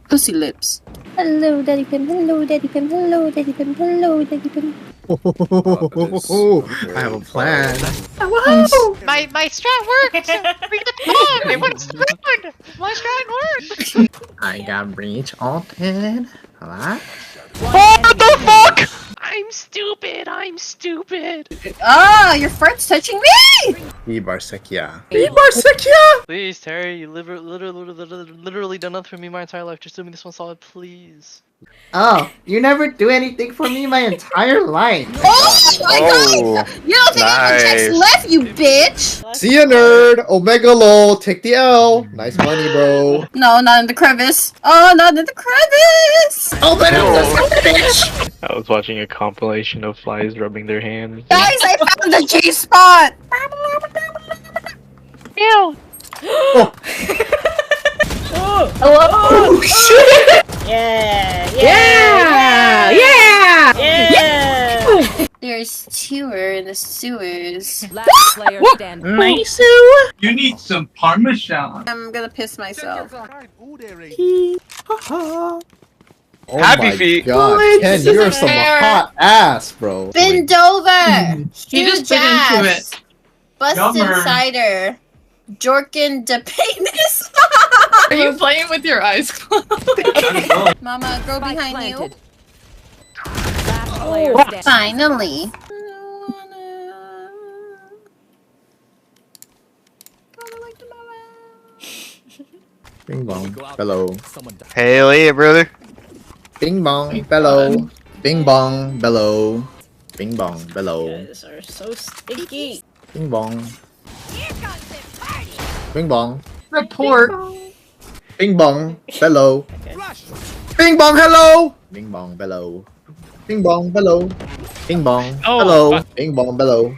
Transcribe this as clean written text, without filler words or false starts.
Pussy lips. Hello, Daddy Pim. Hello, Daddy Pim. Hello, Daddy Pim. Hello, Daddy Pim. I have a plan. My strat works! Bring the bong! It works good! My strat works! I got breach ulted. What? What the fuck?! I'm stupid! I'm stupid! Ah, your fart's touching me! Barsekia. Barsekia! Please, Terry, you literally done nothing for me my entire life. Just do me this one solid, please. Oh, you never do anything for me my entire life. Oh my god! You don't think I have checks left, you bitch! See ya, nerd. Omega lol. Take the L. Nice money, bro. No, not in the crevice. Oh, not in the crevice! Omega lol, bitch. I was watching a compilation of flies rubbing their hands. Guys, I found the G spot! Ew! Oh. Hello? Oh shit! There's sewer in the sewers. Last player standing. Nice. You need some Parmesan. I'm gonna piss myself. Oh Happy my feet. God, Ken, you're some hot ass, bro. Bend over! He just bit into it. Bust Yummer. inside her. Jorkin de penis. Are you playing with your eyes closed? Mama, girl behind Planted. you. Last player standing. Finally. Bing bong. Hello. Hey, brother. Bing bong. Bellow. Bing bong. Bellow. Bing bong. Bellow. Guys are so sticky. Bing bong. Bing bong. Report. Bing bong. Bellow. Bing bong. Hello. Bing bong. Bellow. Bing bong. Bellow. Bing bong. Oh, Hello. Bing bong. Bellow.